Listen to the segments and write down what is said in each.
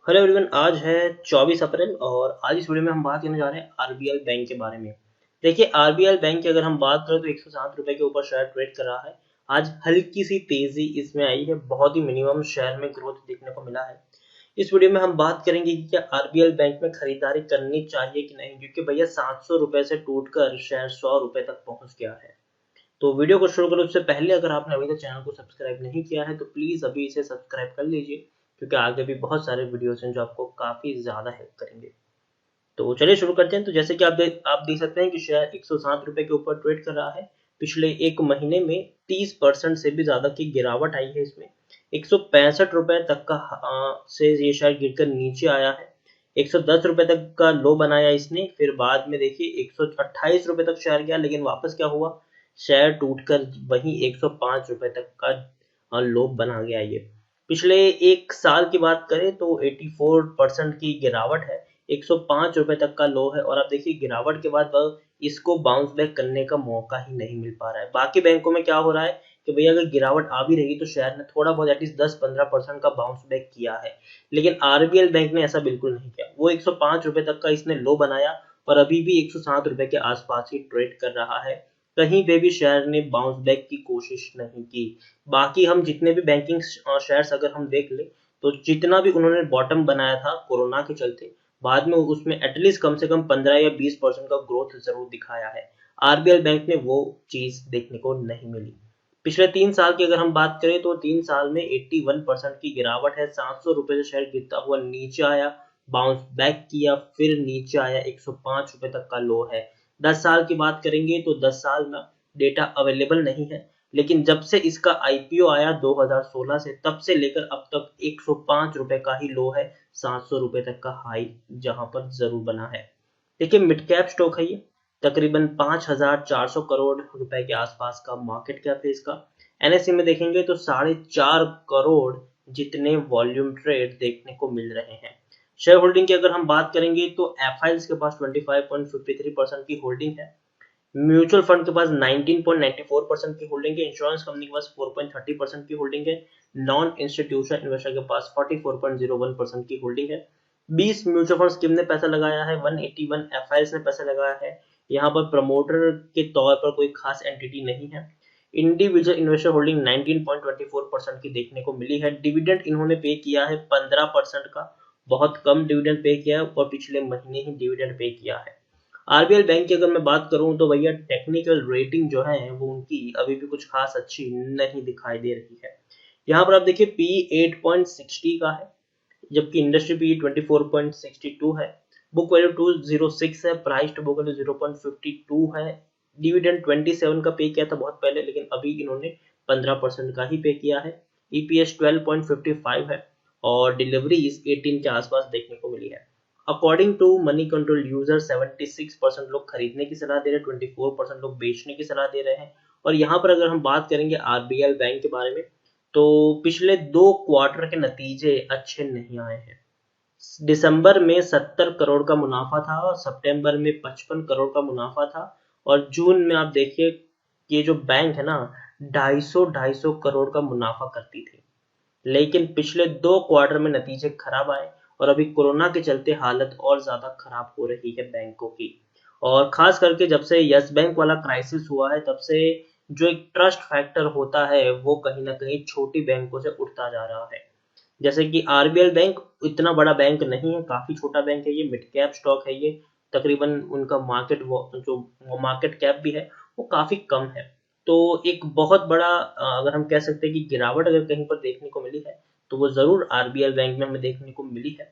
Hello everyone, आज है 24 अप्रैल और आज इस वीडियो में हम बात करने जा रहे हैं आरबीएल बैंक के बारे में। देखिए, आरबीएल बैंक की अगर हम बात करें तो 107 रुपए के ऊपर शेयर ट्रेड कर रहा है। आज हल्की सी तेजी इसमें आई है, बहुत ही मिनिमम शेयर में ग्रोथ देखने को मिला है। इस वीडियो में हम बात करेंगे कि क्या आरबीएल बैंक में खरीदारी करनी चाहिए कि नहीं, क्योंकि भैया 700 रुपए से टूटकर शेयर 100 रुपए तक पहुंच गया है। तो वीडियो को शुरू करो उससे पहले अगर आपने अभी तक चैनल को सब्सक्राइब नहीं किया है तो प्लीज़ अभी इसे सब्सक्राइब कर लीजिए, क्योंकि आगे भी बहुत सारे वीडियोस हैं जो आपको काफ़ी ज़्यादा हेल्प करेंगे। तो चलिए शुरू करते हैं। तो जैसे कि आप देख सकते हैं कि शेयर 107 रुपए के ऊपर ट्रेड कर रहा है। पिछले एक महीने में 30% से भी ज़्यादा की गिरावट आई है इसमें। 165 रुपए तक का से ये शेयर गिरकर नीचे आया है। 110 रुपए तक का लो बनाया इसने, फिर बाद में देखिए 128 रुपए तक शेयर गया, लेकिन वापस क्या हुआ, शेयर टूटकर वहीं 105 रुपए तक का लो बना गया ये। पिछले एक साल की बात करें तो 84% की गिरावट है। 105 रुपए तक का लो है और आप देखिए गिरावट के बाद इसको बाउंस बैक करने का मौका ही नहीं मिल पा रहा है। बाकी बैंकों में क्या हो रहा है कि भैया अगर गिरावट आ भी रही तो शेयर ने थोड़ा बहुत एटलीस्ट 10-15% का बाउंस बैक किया है, लेकिन आरबीएल बैंक ने ऐसा बिल्कुल नहीं किया। वो 105 रुपए तक का इसने लो बनाया और अभी भी 107 रुपए के आसपास ही ट्रेड कर रहा है। कहीं पे भी शेयर ने बाउंस बैक की कोशिश नहीं की। बाकी हम जितने भी बैंकिंग शेयर्स अगर हम देख ले तो जितना भी उन्होंने बॉटम बनाया था कोरोना के चलते, बाद में उसमें एटलीस्ट कम से कम 15 या 20% का ग्रोथ जरूर दिखाया है। आरबीएल बैंक ने वो चीज देखने को नहीं मिली। पिछले 3 साल की अगर हम बात करें तो 3 साल में 81% की गिरावट है। 700 रुपए से शेयर गिरता हुआ नीचे आया, बाउंस बैक किया, फिर नीचे आया, 105 रुपए तक का लो है। 10 साल की बात करेंगे तो 10 साल में डेटा अवेलेबल नहीं है, लेकिन जब से इसका आईपीओ आया 2016 से, तब से लेकर अब तक 105 रुपए का ही लो है। 700 रुपए तक का हाई जहां पर जरूर बना है। देखिए, मिड कैप स्टॉक है ये। तकरीबन 5,400 करोड़ रुपए के आसपास का मार्केट कैप है इसका। एनएससी में देखेंगे तो 4.5 करोड़ जितने वॉल्यूम ट्रेड देखने को मिल रहे हैं। शेयर होल्डिंग की अगर हम बात करेंगे तो एफआईएल्स के पास 25.53% की होल्डिंग है। म्यूचुअल फंड के पास 19.94% की होल्डिंग है। इंश्योरेंस कंपनी के पास 4.30% की होल्डिंग है। नॉन इंस्टीट्यूशनल इन्वेस्टर के पास 44.01% की होल्डिंग है। 20 म्यूचुअल फंड स्कीम ने पैसा लगाया है, 181 एफआईएस ने पैसा लगाया है। यहाँ पर प्रमोटर के तौर पर कोई खास एंटिटी नहीं है। इंडिविजुअल इन्वेस्टर होल्डिंग 19.24% की देखने को मिली है। डिविडेंड इन्होंने पे किया है 15% का, बहुत कम डिविडेंड पे किया है और पिछले महीने ही डिविडेंड पे किया है। आरबीएल बैंक की अगर मैं बात करूं तो भैया टेक्निकल रेटिंग जो है वो उनकी अभी भी कुछ खास अच्छी नहीं दिखाई दे रही है। यहाँ पर आप देखिए पी 8.60 का है, जबकि इंडस्ट्री पी 24.62 है। बुक वैल्यू 206 है, प्राइस टू बुक वैल्यू 0.52 है। डिविडेंड 27 का पे किया था बहुत पहले, लेकिन अभी इन्होंने 15% का ही पे किया है। ईपीएस 12.55 है और डिलीवरीज 18 के आसपास देखने को मिली है। According to Moneycontrol user 76% लोग खरीदने की सलाह दे रहे हैं, 24% लोग बेचने की सलाह दे रहे हैं। और यहाँ पर अगर हम बात करेंगे आरबीएल बैंक के बारे में तो पिछले 2 क्वार्टर के नतीजे अच्छे नहीं आए हैं। दिसंबर में 70 करोड़ का मुनाफा था, सितंबर में 55 करोड़ का मुनाफा था और जून में आप देखिए ये जो बैंक है ना 250 करोड़ का मुनाफा करती थी। लेकिन पिछले 2 क्वार्टर में नतीजे खराब आए और अभी कोरोना के चलते हालत और ज्यादा खराब हो रही है बैंकों की। और खास करके जब से यस बैंक वाला क्राइसिस हुआ है तब से जो एक ट्रस्ट फैक्टर होता है वो कहीं ना कहीं छोटी बैंकों से उठता जा रहा है। जैसे कि आरबीएल बैंक इतना बड़ा बैंक नहीं है, काफी छोटा बैंक है ये, मिड कैप स्टॉक है ये। तकरीबन उनका जो मार्केट कैप भी है वो काफी कम है। तो एक बहुत बड़ा अगर हम कह सकते हैं कि गिरावट अगर कहीं पर देखने को मिली है तो वो जरूर आरबीएल बैंक में हमें देखने को मिली है।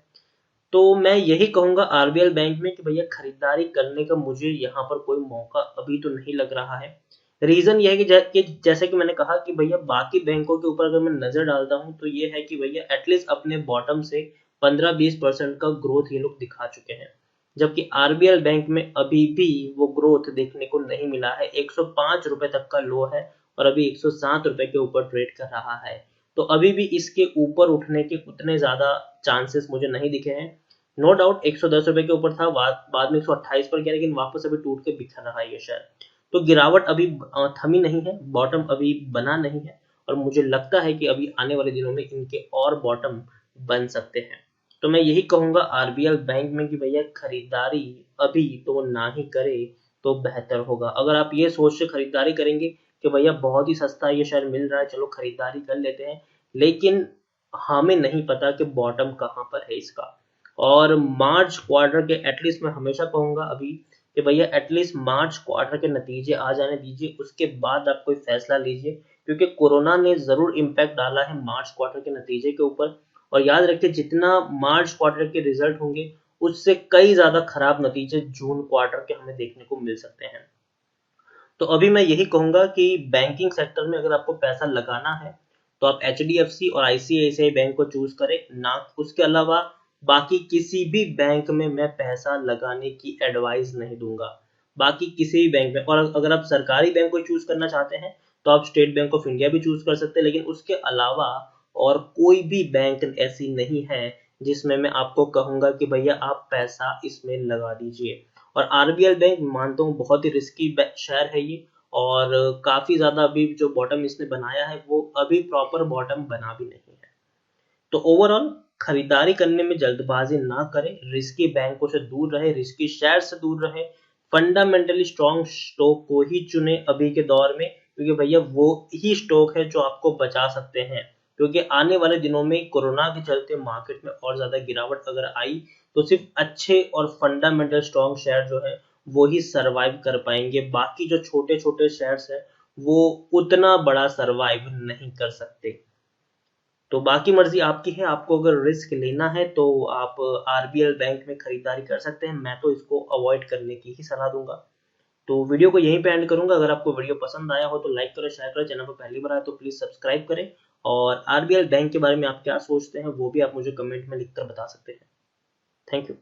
तो मैं यही कहूंगा आरबीएल बैंक में कि भैया खरीदारी करने का मुझे यहाँ पर कोई मौका अभी तो नहीं लग रहा है। रीजन ये है कि जैसे कि मैंने कहा कि भैया बाकी बैंकों के ऊपर अगर मैं नजर डालता हूँ तो ये है कि भैया एटलीस्ट अपने बॉटम से 15-20% का ग्रोथ ये लोग दिखा चुके हैं, जबकि आरबीएल बैंक में अभी भी वो ग्रोथ देखने को नहीं मिला है। 105 रुपए तक का लो है और अभी 107 रुपए के ऊपर ट्रेड कर रहा है। तो अभी भी इसके ऊपर उठने के उतने ज्यादा चांसेस मुझे नहीं दिखे हैं। नो डाउट 110 रुपए के ऊपर था, बाद में 128 पर गया, लेकिन वापस अभी टूट के बिखर रहा है ये शेयर। तो गिरावट अभी थमी नहीं है, बॉटम अभी बना नहीं है और मुझे लगता है कि अभी आने वाले दिनों में इनके और बॉटम बन सकते हैं। तो मैं यही कहूंगा आरबीएल बैंक में कि भैया खरीदारी अभी तो ना ही करे तो बेहतर होगा। अगर आप ये सोच से खरीदारी करेंगे कि भैया बहुत ही सस्ता ये शेयर मिल रहा है, चलो खरीदारी कर लेते हैं, लेकिन हमें नहीं पता कि बॉटम कहाँ पर है इसका। और मार्च क्वार्टर के एटलीस्ट मैं हमेशा कहूंगा अभी कि भैया एटलीस्ट मार्च क्वार्टर के नतीजे आ जाने दीजिए, उसके बाद आप कोई फैसला लीजिए, क्योंकि कोरोना ने जरूर इम्पैक्ट डाला है मार्च क्वार्टर के नतीजे के ऊपर। और याद रखिए जितना मार्च क्वार्टर के रिजल्ट होंगे उससे कई ज्यादा खराब नतीजे जून क्वार्टर के हमें देखने को मिल सकते हैं। तो अभी मैं यही कहूंगा कि बैंकिंग सेक्टर में अगर आपको पैसा लगाना है तो आप एचडीएफसी और आईसीआईसीआई बैंक को चूज करें, ना उसके अलावा बाकी किसी भी बैंक में मैं पैसा लगाने की एडवाइस नहीं दूंगा, बाकी किसी भी बैंक में। और अगर आप सरकारी बैंक को चूज करना चाहते हैं तो आप स्टेट बैंक ऑफ इंडिया भी चूज कर सकते हैं, लेकिन उसके अलावा और कोई भी बैंक ऐसी नहीं है जिसमें मैं आपको कहूंगा कि भैया आप पैसा इसमें लगा दीजिए। और आरबीएल बैंक मानता हूँ बहुत ही रिस्की शेयर है ये, और काफी ज्यादा अभी जो बॉटम इसने बनाया है वो अभी प्रॉपर बॉटम बना भी नहीं है। तो ओवरऑल खरीदारी करने में जल्दबाजी ना करें, रिस्की बैंकों से दूर रहे, रिस्की शेयर से दूर रहे, फंडामेंटली स्ट्रॉन्ग स्टॉक को ही चुने अभी के दौर में, क्योंकि भैया वो ही स्टॉक है जो आपको बचा सकते हैं। क्योंकि आने वाले दिनों में कोरोना के चलते मार्केट में और ज्यादा गिरावट अगर आई तो सिर्फ अच्छे और फंडामेंटल स्ट्रॉन्ग शेयर जो है वो ही सरवाइव कर पाएंगे, बाकी जो छोटे छोटे शेयर्स है वो उतना बड़ा सरवाइव नहीं कर सकते। तो बाकी मर्जी आपकी है, आपको अगर रिस्क लेना है तो आप आरबीएल बैंक में खरीदारी कर सकते हैं, मैं तो इसको अवॉइड करने की ही सलाह दूंगा। तो वीडियो को यहीं पे एंड करूंगा। अगर आपको वीडियो पसंद आया हो तो लाइक करें, शेयर करें, चैनल पर पहली बार आए तो प्लीज सब्सक्राइब करें। और आरबीएल बैंक के बारे में आप क्या सोचते हैं वो भी आप मुझे कमेंट में लिखकर बता सकते हैं। Thank you.